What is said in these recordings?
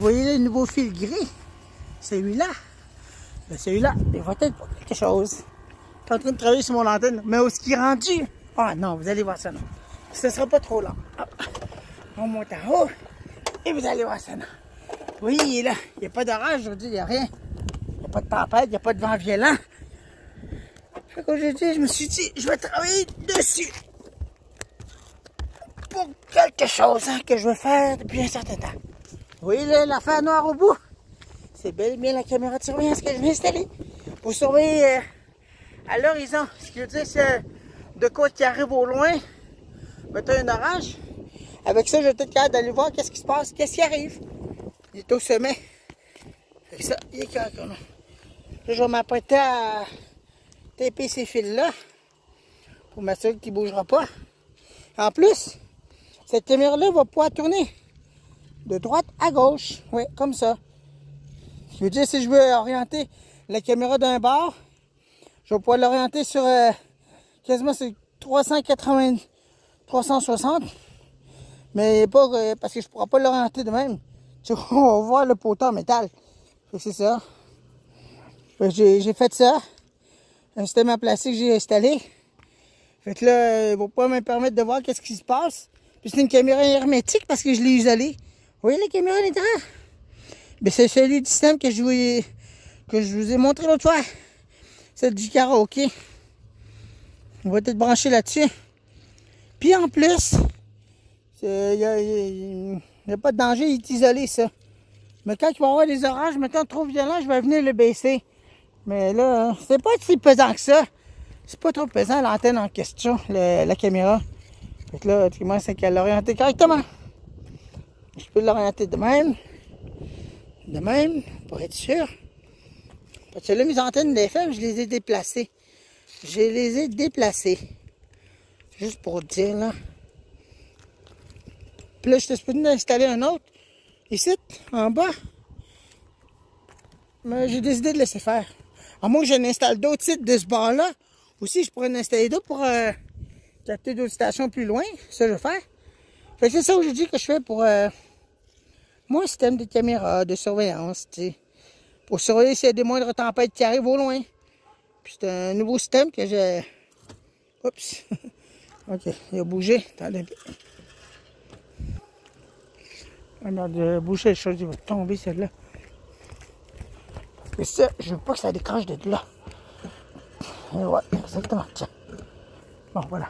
voyez le nouveau fil gris? Celui-là. Celui-là, il va être pour quelque chose. Je suis en train de travailler sur mon antenne. Mais où est-ce qu'il est rendu? Ah non, vous allez voir ça, non. Ce ne sera pas trop lent. On monte en haut. Et vous allez voir ça, non. Oui, il est là. Il n'y a pas d'orage aujourd'hui, il n'y a rien. Il n'y a pas de tempête, il n'y a pas de vent violent. Fait qu'aujourd'hui, je me suis dit, je vais travailler dessus. Pour quelque chose que je veux faire depuis un certain temps. Oui, l'affaire noire au bout. C'est bel et bien la caméra de surveillance que je vais installer pour surveiller à l'horizon. Ce qui veut dire, c'est de quoi qui arrive au loin. Mettons un orage. Avec ça, je vais être capable d'aller voir qu'est-ce qui se passe, qu'est-ce qui arrive. Il est au sommet. Fait ça, il est correct. Là, je vais m'apprêter à taper ces fils-là pour m'assurer qu'il ne bougera pas. En plus, cette caméra-là va pouvoir tourner de droite à gauche. Oui, comme ça. Ce qui veut dire, si je veux orienter la caméra d'un bord, je vais pouvoir l'orienter sur quasiment sur 360. Mais pas parce que je ne pourrai pas l'orienter de même. On va voir le poteau en métal. C'est ça. J'ai fait ça. Un système en plastique que j'ai installé. Fait que là, il ne va pas me permettre de voir qu'est-ce qui se passe. Puis c'est une caméra hermétique parce que je l'ai isolée. Vous voyez la caméra à l'intérieur? Ben, c'est celui du système que je vous ai montré l'autre fois. Celle du karaoké. On va être branché là-dessus. Puis en plus, il n'y a pas de danger, il est isolé ça. Mais quand il va y avoir des orages, maintenant trop violents, je vais venir le baisser. Mais là, c'est pas si pesant que ça. C'est pas trop pesant l'antenne en question, la caméra. Donc là, tu commences à l'orienter correctement. Je peux l'orienter de même, pour être sûr. Parce que là, mes antennes d'FM, je les ai déplacées. Juste pour dire, là. Puis là, je te supposé d'installer un autre, ici, en bas. Mais j'ai décidé de laisser faire. À moins que je n'installe d'autres sites de ce bord-là. Aussi, je pourrais en installer d'autres pour capter d'autres stations plus loin. Ça, je vais faire. Fait que c'est ça aujourd'hui que je fais pour mon système de caméra, de surveillance, tu sais. Pour surveiller s'il y a des moindres tempêtes qui arrivent au loin. Puis c'est un nouveau système que j'ai... Oups! OK, il a bougé. Attendez un peu. Regarde, il a bougé les choses, il va tomber celle-là. Et ça, je veux pas que ça décroche de là. Et ouais, exactement. Tiens. Bon, voilà.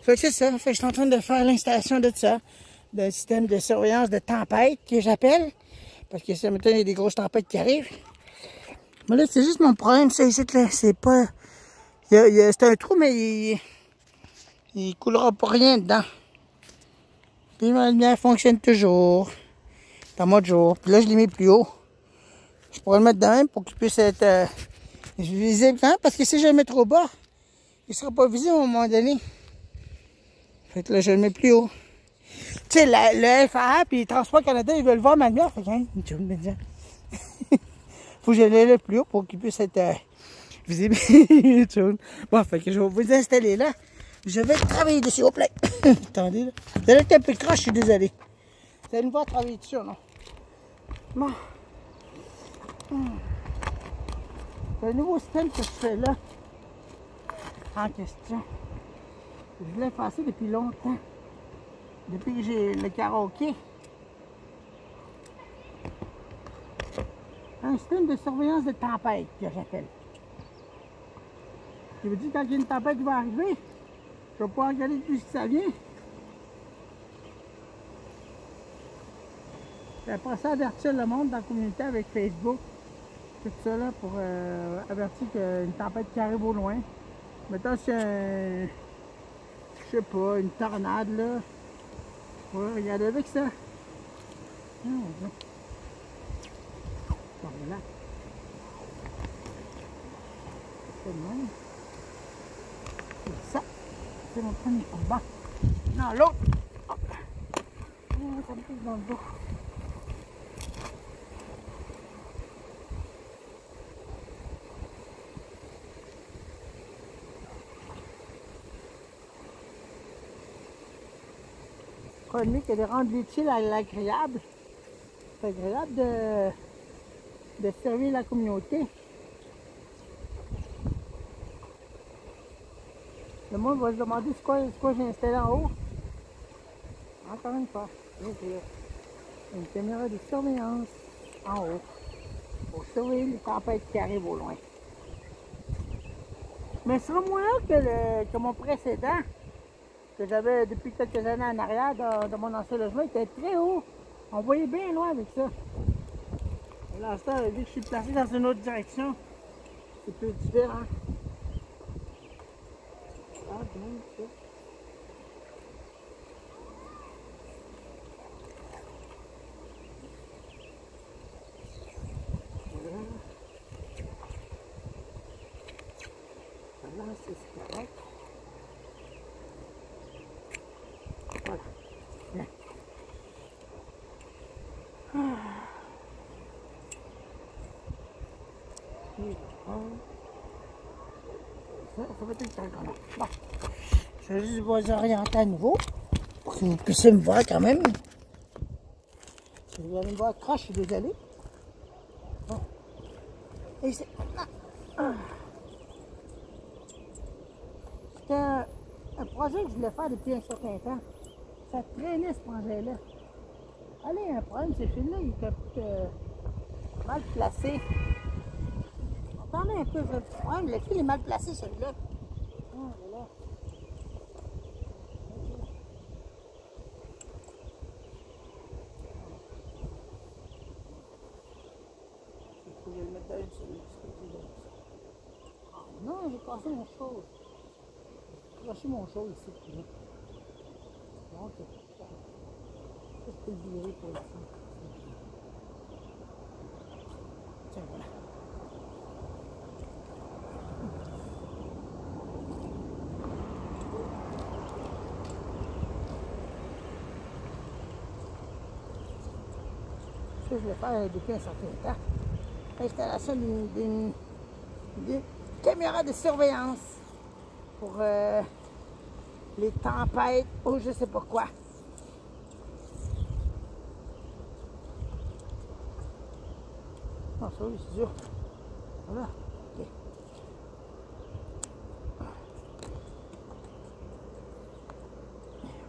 Fait que c'est ça. Fait que je suis en train de faire l'installation de ça. D'un système de surveillance de tempête que j'appelle. Parce que ça, maintenant, il y a des grosses tempêtes qui arrivent. Mais là, c'est juste mon problème, ça ici, là. C'est pas... c'est un trou, mais il coulera pas rien dedans. Puis ma lumière fonctionne toujours. Dans mode jour. Puis là, je l'ai mis plus haut. Je pourrais le mettre de même pour qu'il puisse être visible quand même. Parce que si je le mets trop bas, il ne sera pas visible à un moment donné. Fait que là, je le mets plus haut. Tu sais, le FAA puis Transport Canada, ils veulent voir ma lumière. Fait que, hein, faut que je l'aie le plus haut pour qu'il puisse être visible. Bon, fait que je vais vous installer là. Je vais travailler dessus au plein. Attendez, là. Vous allez être un peu croche, je suis désolé. Vous allez me voir travailler dessus, non? Bon. C'est un nouveau système que je fais là. En question. Je l'ai passé depuis longtemps. Depuis que j'ai le karaoké. Un système de surveillance de tempête que j'appelle. Ça veut dire quand il y a une tempête qui va arriver, je vais pouvoir regarder depuis ce que ça vient. Et après ça, avertir le monde dans la communauté avec Facebook. Tout ça là pour avertir qu'il y a une tempête qui arrive au loin. Mettons si je sais pas, une tornade là. Ouais, regardez avec ça. Ah, bon, voilà. C'est le même. C'est ça. C'est mon premier combat. Non, l'autre. Oh. Oh, ça me pique dans le dos. Prenez que de rendre l'utile à l'agréable. C'est agréable de servir la communauté. Le monde va se demander c'est quoi j'ai installé en haut. Encore une fois, une caméra de surveillance en haut pour surveiller les tempêtes qui arrivent au loin. Mais ce sera moins là que mon précédent, que j'avais depuis quelques années en arrière de mon ancien logement, était très haut. On voyait bien loin avec ça. Et là, vu que je suis placé dans une autre direction, c'est plus différent. Ah, bien, ça. Voilà. Voilà, c'est correct. Voilà. Bien. Ça va être le temps quand même. Bon. Je vais juste vous orienter à nouveau pour que vous puissiez me voir quand même. Si vous allez me voir croche, je suis désolé. Bon. Et c'est c'était un projet que je voulais faire depuis un certain temps. Ça traînait ce projet-là. Allez, un problème, ces fils-là, ils étaient mal placés. Attendez un peu, le problème, le fil est mal placé, celui-là. Ah, voilà. Je vais le mettre dans une celui non, j'ai cassé mon chose. J'ai cassé mon chose ici. Donc, je peux le virer pour le fond. Tiens, voilà. Ce que je vais faire depuis un certain temps. L'installation d'une caméra de surveillance pour les tempêtes ou je sais pas quoi. Non, ça oui, c'est sûr. Voilà. Ok.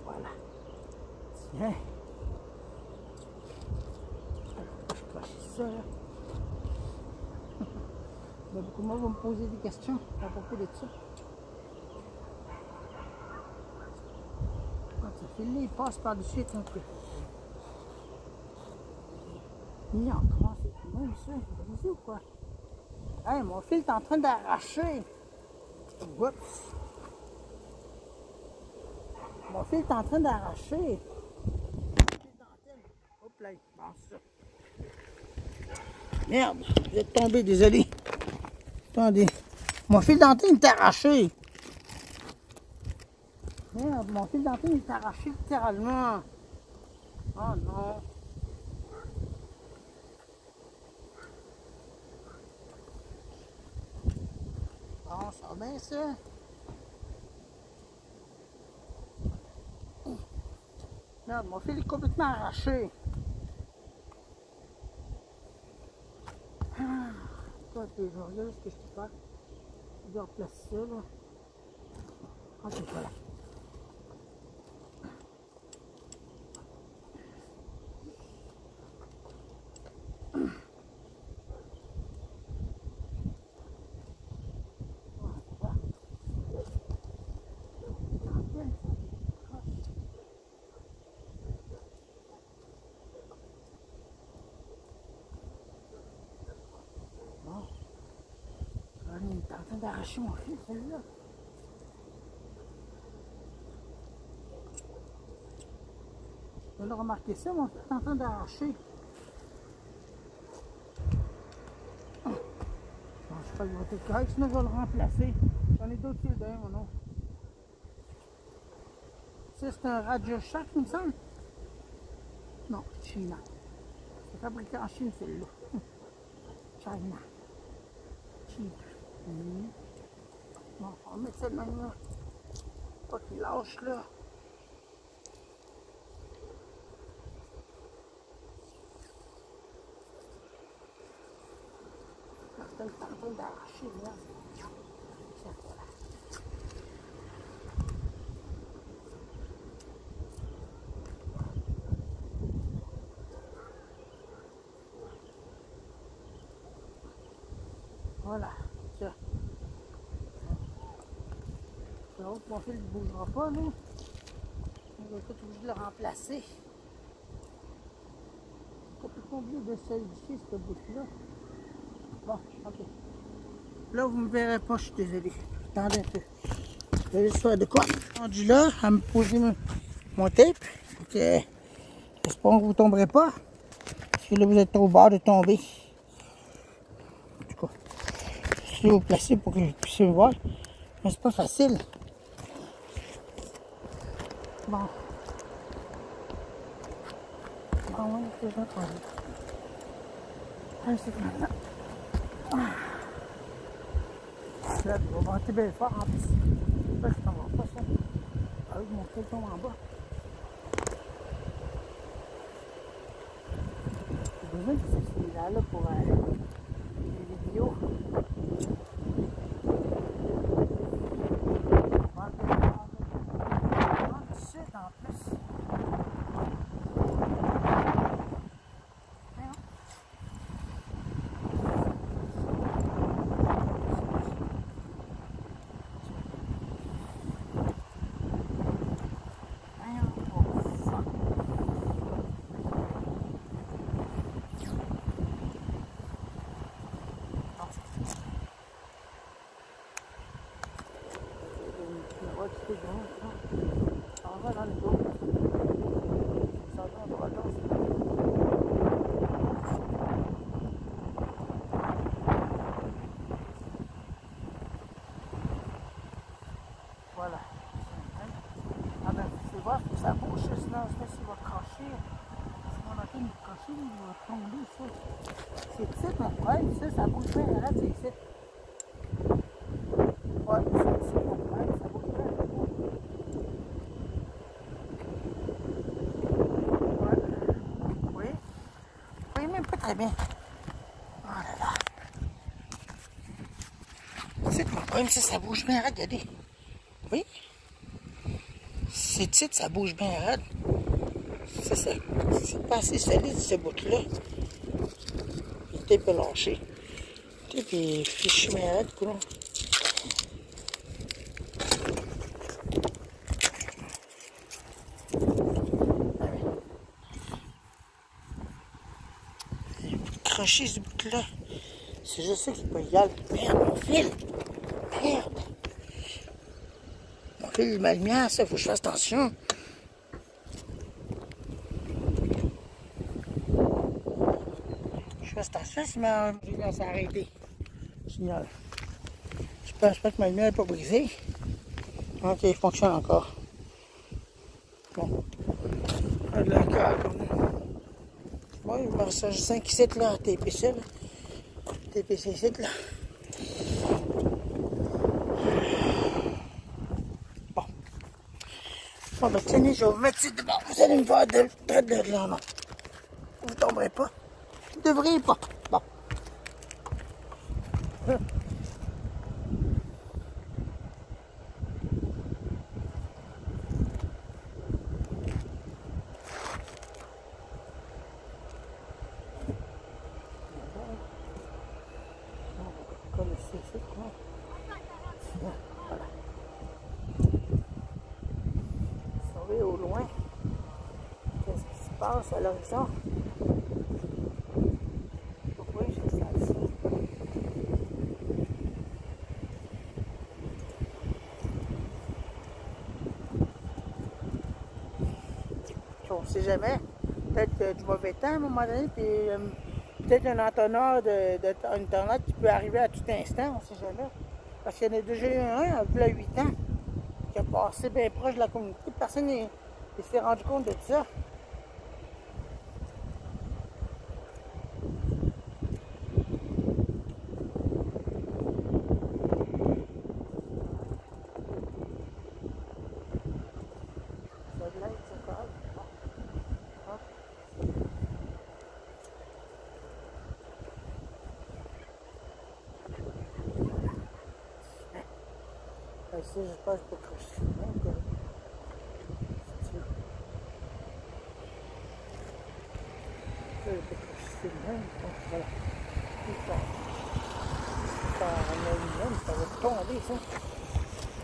Voilà. Tiens. Je cache ça là. Ben, beaucoup de monde vont me poser des questions à propos de ça. Quand ce fil-là, il passe par-dessus un peu. Il en commence, c'est même ça, vous voyez ou quoi? Hey, mon fil est en train d'arracher. Oups. Mon fil est en train d'arracher. Hop là, bon, ça. Merde, vous êtes tombé, désolé. Attendez. Mon fil d'antenne est arraché. Merde, mon fil d'antenne est arraché littéralement. Oh non. Bon, ça va bien ça. Merde, mon fil est complètement arraché. Ah, je vais regarder ce que je peux faire. Je vais replacer ça là. Ah, c'est voilà. Il est en train d'arracher mon fil, celle-là. Vous avez remarqué ça, mon fil est en train d'arracher. Bon, je crois qu'il va être correct, sinon je vais le remplacer. J'en ai d'autres fils derrière mon nom. Ça, c'est un Radio Shack, il me semble. Non, China. C'est fabriqué en Chine, celle-là. China. Cheap. Bon, on va mettre ça de manière. Pas qu'il lâche, là. en train d'arracher, là. Tiens, voilà. Voilà, tiens. L'autre, mon fil ne bougera pas, nous. On va être obligé de le remplacer. Complètement oublié de solidifier cette bouche-là. Bon, ok. Là, vous ne me verrez pas, je suis désolé. Attendez un peu. Je vais juste faire de quoi. Rendu là, à me poser mon tape. J'espère que vous ne tomberez pas. Parce que là, vous êtes au bord de tomber. En tout cas, je vais vous placer pour que vous puissiez me voir. Mais c'est pas facile. Bon. Bon, oui, c'est déjà entendu. Allez, c'est maintenant. Là, je vais monter bien fort en plus. Là, je t'en vois pas ça. Avec mon pied tombe en bas. J'ai besoin de cette là pour les vidéos. On va un peu ici en plus. Voilà. Ah ben, c'est voir que ça bouge, sinon je sais s'il va cracher. Si on entend me cracher, il va tomber ça. C'est petit mon problème, ça bouge bien, là, c'est ici. Ouais, c'est mon problème, ça bouge bien. Ouais. Oui. Oui, même pas très bien. Oh là là. C'est mon problème, ça bouge bien, regardez. Oui. C'est titre, ça bouge bien raide. Ça, c'est pas assez solide, ce bout-là. Le tape est lâché. Le tape est fichu bien raide, quoi. Crocher ce bout-là. C'est juste ça qui est pas égal. Merde, mon fil! Merde! Mon fil, ma lumière, ça, faut que je fasse attention. Je fasse attention, sinon ma lumière s'est arrêtée. Signal. J'espère que ma lumière n'est pas brisée. Ok, il fonctionne encore. Bon. Là, bon, il me reste 5 ici, là, à taper ça, là. Taper ces sites, là. Bon. Bon, ben, tenez, je vais vous mettre ici devant. Vous allez me voir de là, non. Vous ne tomberez pas. Vous ne devriez pas. Bon. Voilà. Vous au loin, qu'est-ce qui se passe à l'horizon? Pourquoi j'ai ça ici? On ne sait jamais. Peut-être du mauvais temps à un moment donné, puis peut-être un entonnoir une tornade qui peut arriver à tout instant, on ne sait jamais. Parce qu'il y en a déjà eu un, il y a 8 ans, qui a passé bien proche de la communauté. Personne ne s'est rendu compte de ça. Ici, je pense que je peux crocher. Ok. Je peux crocher même. Donc, voilà. Ça, en aluminium, ça va tomber, ça.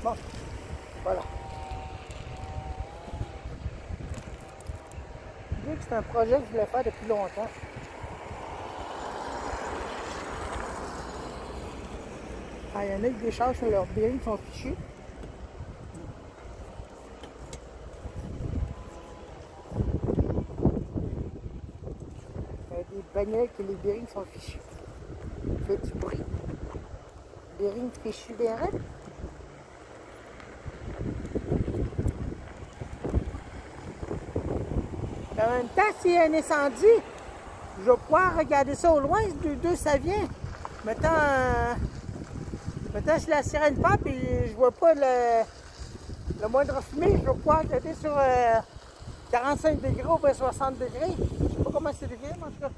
Bon, voilà. Je dis que c'est un projet que je voulais faire depuis longtemps. Ah, il y en a qui déchargent sur leurs bearings qui sont fichus. Il y a des bagnoles que les bearings sont fichus. Ça fait du bruit. Bearings fichus bien raides. En même temps, s'il y a un incendie, je vais pouvoir regarder ça au loin, d'où ça vient. Maintenant, si la sirène part et je vois pas le moindre fumée, je vais pouvoir regarder sur 45 degrés ou bien 60 degrés. Je sais pas comment c'est degrés, mais en tout cas.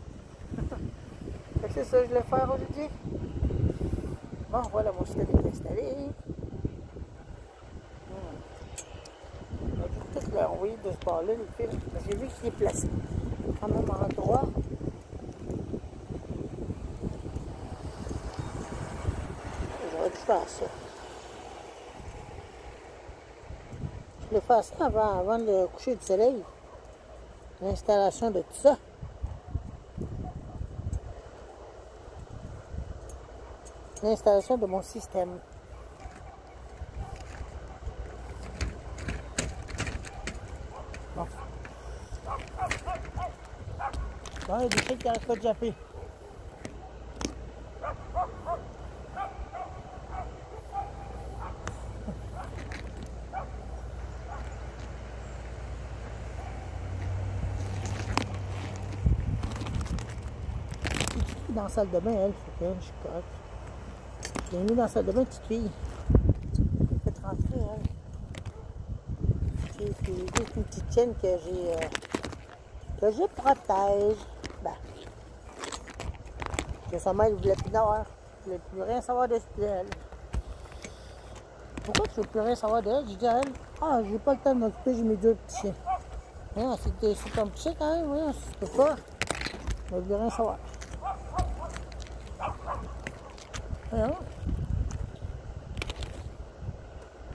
C'est ça que je voulais faire aujourd'hui. Bon, voilà, mon système est installé. On a peut-être leur envoyer de ce bord-là, les fils. J'ai vu qu'il est placé au même endroit. J'aurais dû faire ça. Je voulais faire ça avant le coucher du soleil. L'installation de tout ça. L'installation de mon système. Bon. Bon, il y a des trucs qui n'arrêtent pas de japper. Dans la salle de bain, elle, fait que je suis correct. Je l'ai mis dans la salle de bain, petite fille. Faites rentrer, elle. C'est juste une petite chaîne que je protège. Ben, que sa mère ne voulait plus d'avoir. Je ne voulais plus rien savoir d'elle. Pourquoi tu ne veux plus rien savoir d'elle? Je dis à elle, ah, j'ai pas le temps de m'occuper, j'ai mes deux petits chiens. Non, c'est ton petit chien quand même, oui, je peux pas. Je ne veux plus rien savoir. Voyons.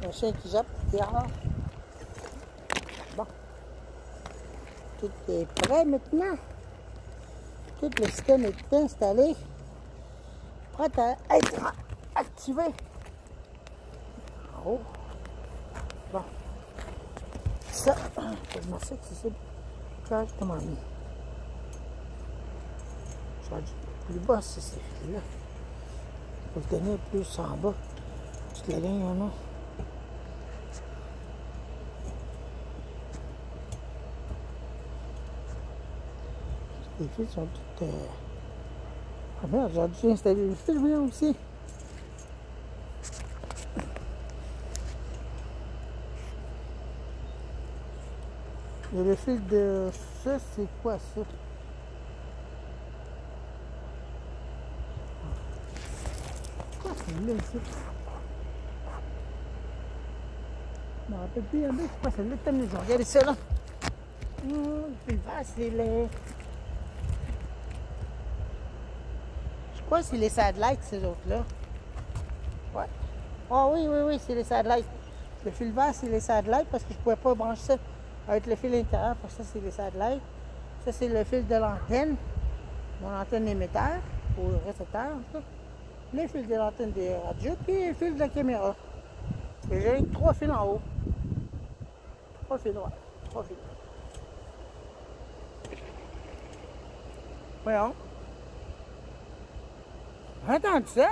Un chien qui jappe, dehors. Bon. Tout est prêt maintenant. Tout le système est installé. Prêt à être activé. En haut. Bon. Ça, je m'en sais que c'est ça. Charge comment mis. Charge plus bas, c'est ces fils-là. Faut le tenir plus en bas. Toute la ligne en haut. Les fils sont toutes... Ah merde, j'ai dû installer les fils, oui, aussi. Il y a le fil de... Ça, c'est quoi, ça? Quoi, c'est là, ici? Je me rappelle plus, c'est quoi, c'est là, t'as mis, regardez ça, là. Le fil vert, c'est les... Je crois que c'est les satellites, ces autres-là. Ouais. Ah oui, oui, oui, c'est les satellites. Le fil vert, c'est les satellites parce que je ne pouvais pas brancher ça avec le fil intérieur. Pour ça, c'est les satellites. Ça, c'est le fil de l'antenne. Mon antenne émetteur ou récepteur. Le fil de l'antenne des radios. Puis le fil de la caméra. Et j'ai 3 fils en haut. 3 fils droits. 3 fils. Voyons. Entends-tu ça?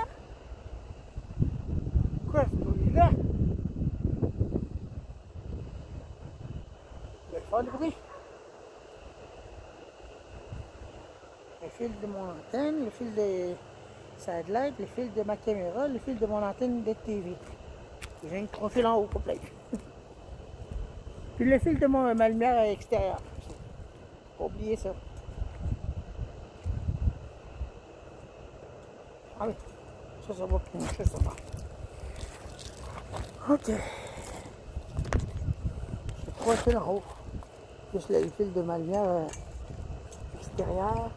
Quoi, ce bruit-là? Il va faire du bruit. Le fil de mon antenne, le fil de satellite, le fil de ma caméra, le fil de mon antenne de TV. J'ai 3 fils en haut complet. Puis le fil de ma lumière extérieure. Faut pas oublier ça. Ah oui, ça va plus, ça va. Ok. J'ai 3 fils en haut. Plus le fil de ma lumière extérieure.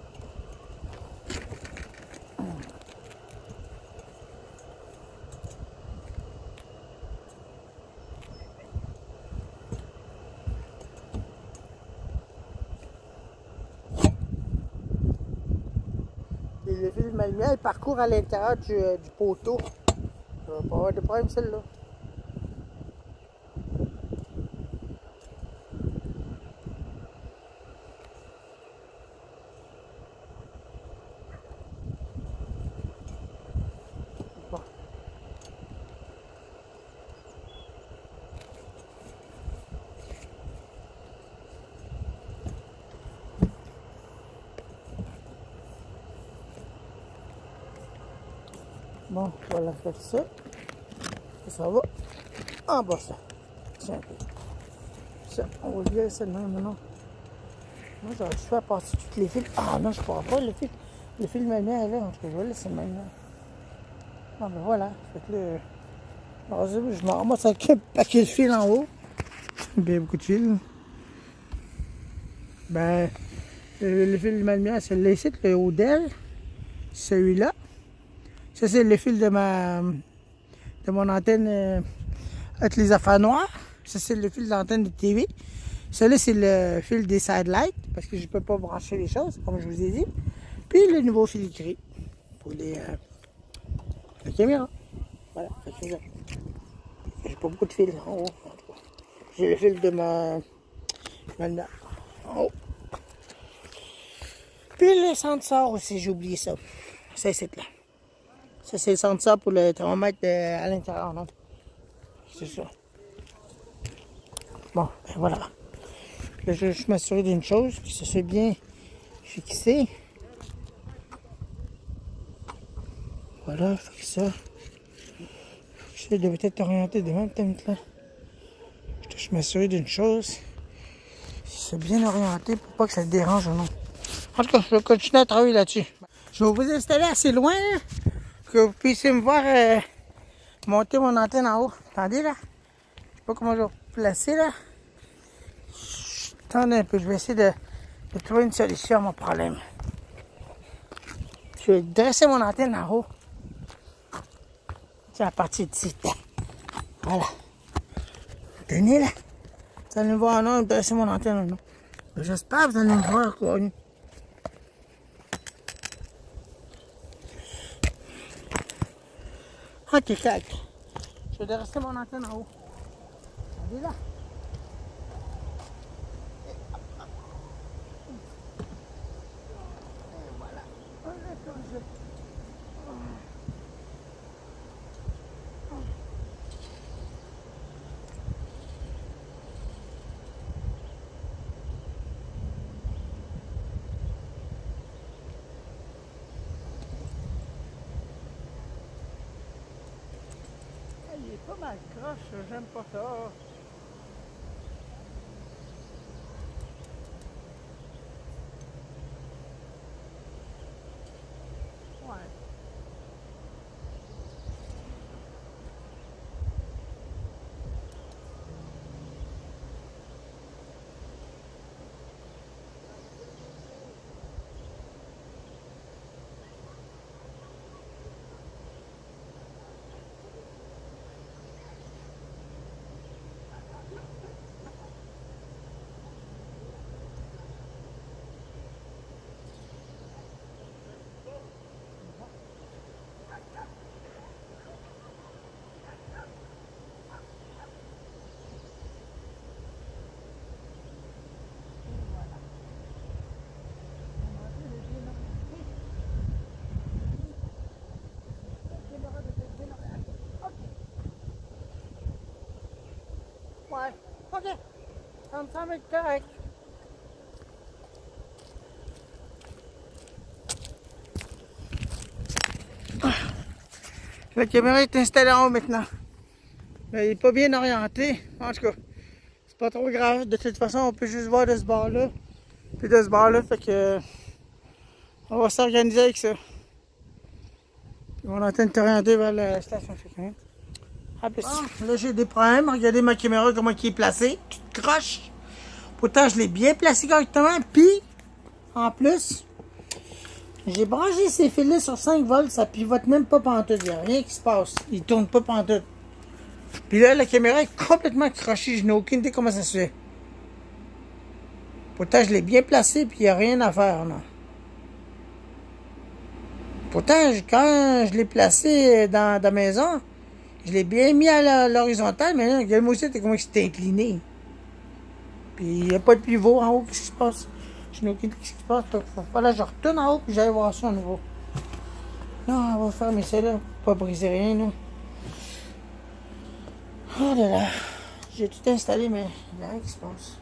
Et le fil de ma lumière, il parcourt à l'intérieur du poteau. Je ne vais pas avoir de problème celle-là. Bon. Bon, voilà, fait ça. Et ça va en bas ça. Tiens, ça, on va virer ça de même maintenant. Moi, j'aurais dû faire passer toutes les fils. Ah non, je ne pourrais pas le fil. Le fil de ma lumière est là, en tout cas, je vais laisser le même là. Ah ben voilà, fait que là, je me ramasse avec un paquet de fils en haut. Bien beaucoup de fils. Ben, le fil de ma lumière, c'est le ici, le haut d'elle. Celui-là. Ça, c'est le fil de mon antenne avec les affaires noires. Ça, c'est le fil d'antenne de TV. Celui-là, c'est le fil des sidelights, parce que je ne peux pas brancher les choses, comme je vous ai dit. Puis le nouveau fil gris pour la caméra. Voilà, c'est ça. J'ai pas beaucoup de fils en haut. J'ai le fil de ma lumière en haut. Puis le sensor aussi, j'ai oublié ça. Ça, c'est là. Ça, c'est le sensor pour le thermomètre à l'intérieur, non? C'est ça. Bon, ben voilà. Là, je vais juste m'assurer d'une chose, que ça soit bien fixé. Voilà, fait que ça. Je devais être orienté de même, là. Je vais m'assurer d'une chose. Si c'est bien orienté pour pas que ça te dérange ou non. En tout cas, je vais continuer à travailler là-dessus. Je vais vous installer assez loin, là, que vous puissiez me voir monter mon antenne en haut. Attendez, là. Je sais pas comment je vais placer, là. Attendez un peu, je vais essayer de trouver une solution à mon problème. Je vais dresser mon antenne en haut. C'est à partir d'ici. Voilà. Tenez là. Vous allez me voir non, dresser mon antenne non. J'espère que vous allez me voir quoi. Ok, tac. Je vais dresser mon antenne en haut. Allez là. Il est pas mal croche, j'aime pas ça. Ouais. Ouais, ok. Ça me semble être correct. La caméra est installée en haut maintenant. Mais il n'est pas bien orienté. En tout cas, c'est pas trop grave. De toute façon, on peut juste voir de ce bord-là. Puis de ce bord-là, fait que on va s'organiser avec ça. Puis mon antenne est orientée vers la station. Ah, bon, là, j'ai des problèmes. Regardez ma caméra, comment elle est placée. Toute croche. Pourtant, je l'ai bien placée correctement. Puis, en plus, j'ai branché ces fils-là sur 5 volts. Ça pivote même pas pantoute. Il n'y a rien qui se passe. Il tourne pas pantoute. Puis là, la caméra est complètement crochée. Je n'ai aucune idée comment ça se fait. Pourtant, je l'ai bien placée. Puis, il n'y a rien à faire, non. Pourtant, quand je l'ai placé dans la maison, je l'ai bien mis à l'horizontale, mais là, regarde-moi aussi, t'es comment c'était incliné. Puis il n'y a pas de pivot en haut, qu'est-ce qui se passe? Je n'ai aucune idée de ce qui se passe. Voilà, je retourne en haut, puis j'allais voir ça à nouveau. Non, on va fermer ça là, pour pas briser rien, là. Oh là là, j'ai tout installé, mais il n'y a rien qui se passe.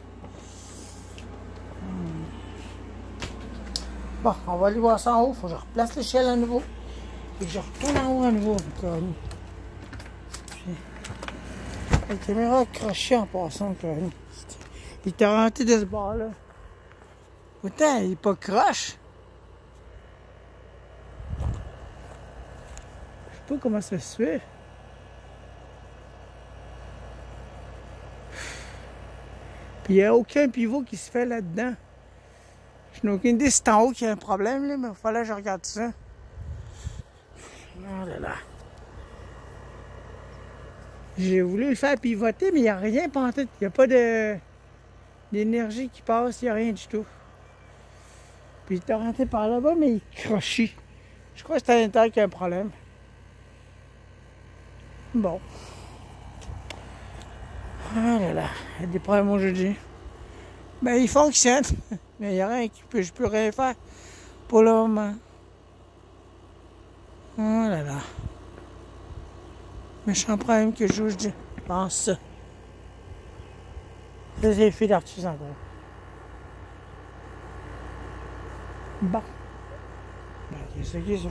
Bon, on va aller voir ça en haut. Faut que je replace l'échelle à nouveau. Et que je retourne en haut à nouveau. Puis, la caméra accrochée en passant. Il t'a rentré de ce bord-là. Pourtant, il est pas croche. Je sais pas comment ça se fait. Puis il n'y a aucun pivot qui se fait là-dedans. Je n'ai aucune idée si c'est en haut qu'il y a un problème, là, mais il fallait que je regarde ça. Oh là là. J'ai voulu le faire pivoter, mais il n'y a rien pantoute. Il n'y a pas d'énergie qui passe, il n'y a rien du tout. Puis il est rentré par là-bas, mais il crochit. Je crois que c'est à l'intérieur qu'il y a un problème. Bon. Oh là là, il y a des problèmes aujourd'hui. Ben, il fonctionne. Mais il n'y a rien je peux rien faire pour le moment. Oh là là. Méchant problème que je pense ça. C'est les filles d'artiste encore. Bon. Ben, qu'est-ce que c'est ça?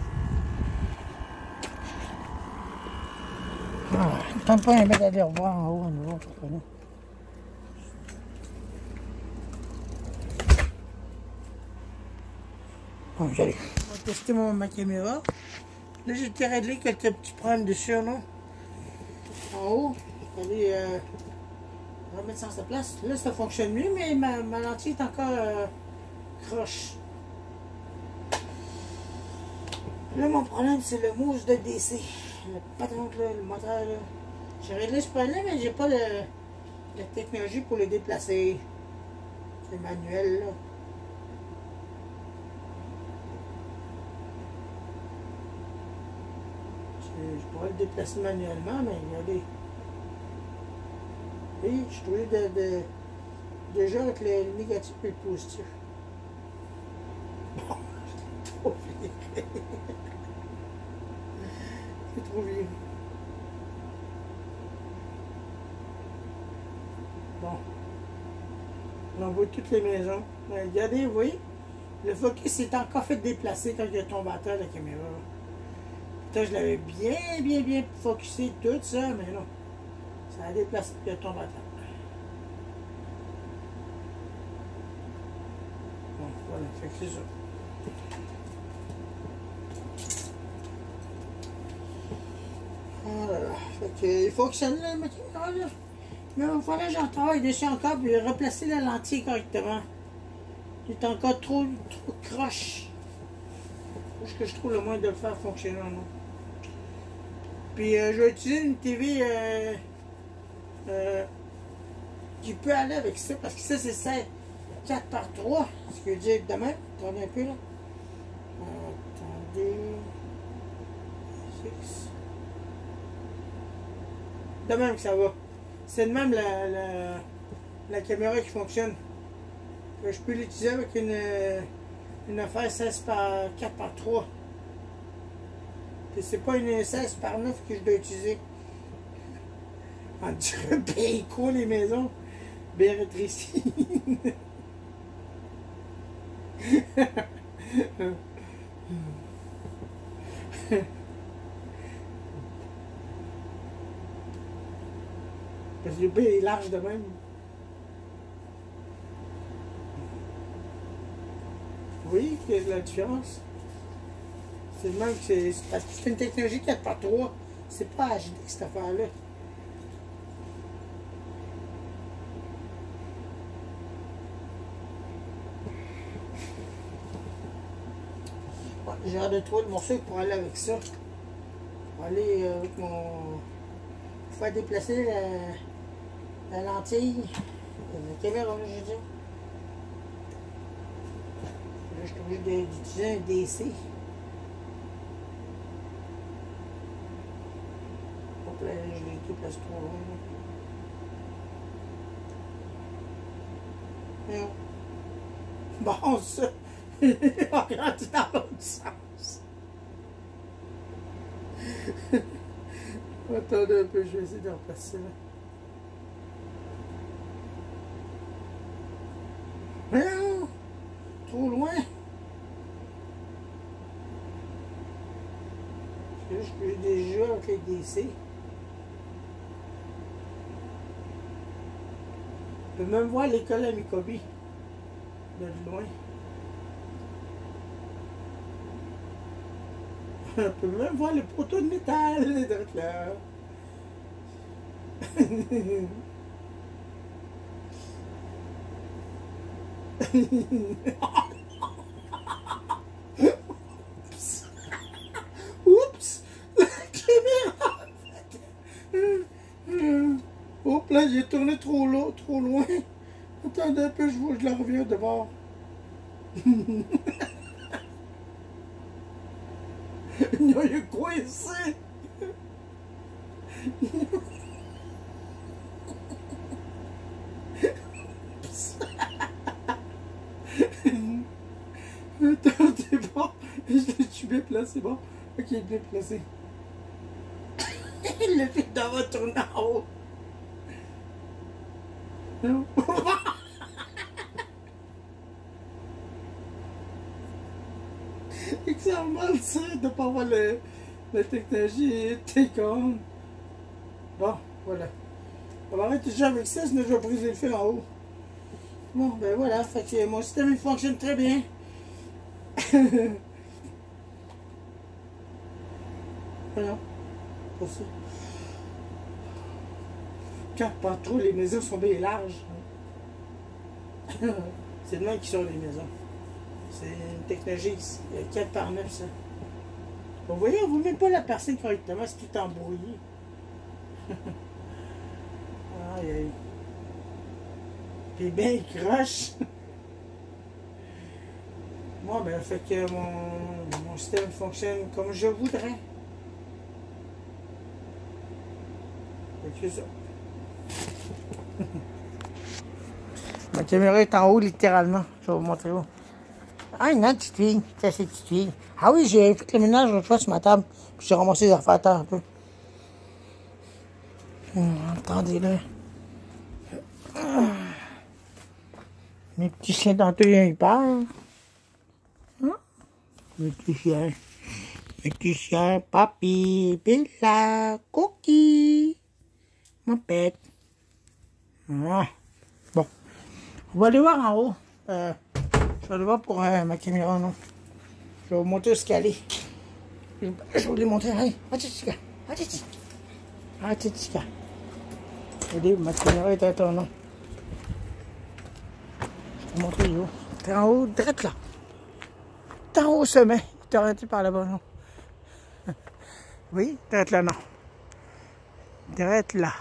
Ah, tant pas un mec d'aller revoir en haut à nouveau, je connais. Bon, j'allais. On va tester ma caméra. Là, j'ai été réglé quelques petits problèmes dessus, là. En haut. Allez, remettre ça à sa place. Là, ça fonctionne mieux, mais ma lentille est encore croche. Là, mon problème, c'est le mousse de DC. Le patron, là, le moteur, là. J'ai réglé ce problème, mais j'ai pas la technologie pour le déplacer. C'est manuel, là. Je pourrais le déplacer manuellement, mais regardez. Oui, je trouvais déjà avec le négatif et le positif. Bon, c'est trop viré. C'est trop viré. Bon. On voit toutes les maisons. Regardez, vous voyez, le focus est encore fait déplacer quand il a tombé à terre la caméra. Putain, je l'avais bien focusé tout ça, mais non. Ça a déplacé puis il a tombé à terre. Bon, voilà, fait que c'est ça. Voilà, fait que il fonctionne là, ma caméra là. Mais il fallait que j'en travaille dessus encore puis replacer la lentille correctement. Il est encore trop croche. Faut que je trouve le moyen de le faire fonctionner, non? Puis je vais utiliser une TV qui peut aller avec ça, parce que ça c'est 4x3, ce que je dis demain. Attendez un peu là. Attendez. 6. De même que ça va. C'est de même la caméra qui fonctionne. Je peux l'utiliser avec une affaire 16 par 4x3. C'est pas une 16 par 9 que je dois utiliser. On dirait bien quoi les maisons. Bien rétrécies. Parce que le B est large de même. Oui, quelle est la différence? C'est le même que c'est parce que c'est une technologie 4x3. C'est pas HD cette affaire-là. Ouais, j'ai hâte de trouver le morceau pour aller avec ça. Pour aller avec mon... Pour faire déplacer la lentille. La caméra, je veux dire. Là, je suis obligé d'utiliser un DC. Hop là, je l'ai déplacé trop loin. Non. Bon, ça. Regarde dans l'autre sens. Attendez un peu, je vais essayer de repasser là. Non! Trop loin! Parce que là, je peux déjà avec les DC. Je peux même voir l'école à Mikobi. De loin. On peut même voir le poteau de métal d'être là. Oups. Oups. La caméra. Hop là, il est tourné trop loin. Attendez un peu, je la reviens de bord. Il est coincé. Attendez, bon. Je suis bien placé, bon. Ok, bien placé. Le fil d'en va tourner en haut. Non. Et que c'est normal, ça, de ne pas avoir la technologie Take-On. Bon, voilà. On va arrêter déjà avec ça, sinon je vais briser le fil en haut. Bon, ben voilà, fait que mon système il fonctionne très bien. Voilà, pour ça. Quand pas trop, les maisons sont bien larges. C'est de même qui sont les maisons. C'est une technologie 4 par 9, ça. Vous voyez, on ne voit même pas la personne correctement, c'est tout embrouillé. Aïe aïe. Puis bien, il croche. Bon, ben, fait que mon système fonctionne comme je voudrais. Fait que c'est ça. Ma caméra est en haut, littéralement. Je vais vous montrer où. Ah, une autre petite fille. C'est cette petite fille. Ah oui, j'ai fait le ménage l'autre fois sur ma table. Puis j'ai ramassé les affaires à terre un peu. Attendez là. Mes petits chiens tantôt, ils parlent. Mes petits chiens. Mes petits chiens. Papi, Bella, Cookie. Mon pet. Ah. Bon. On va aller voir en haut. Je vais aller voir pour ma caméra, non. Je vais vous montrer ce qu'elle est. Je vais vous les montrer. Allez, Tika. Regardez, ma caméra est à ton nom. Je vais vous montrer où. T'es en haut, direct là. T'es en haut au sommet. T'es arrêté par là-bas, non? Oui, direct là, non. Direct là.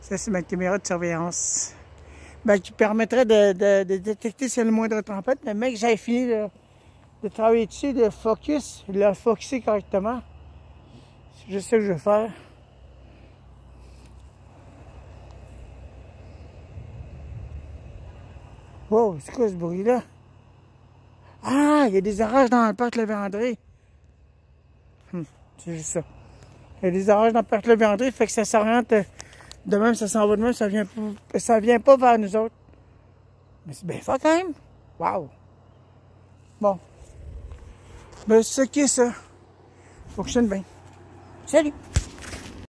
Ça, c'est ma caméra de surveillance. Ben, qui permettrait de détecter s'il y a le moindre tempête. Mais mec, j'avais fini de travailler dessus, de focus, de la focuser correctement. C'est juste ça que je vais faire. Wow, c'est quoi ce bruit-là? Ah, il y a des orages dans le parc Levendré. C'est juste ça. Il y a des orages dans le parc Levendré, fait que ça s'oriente de même, ça s'en va de même, ça vient pas vers nous autres. Mais c'est bien fort quand même. Wow. Bon. Ben, c'est ça qui est ça. Fonctionne bien. Salut.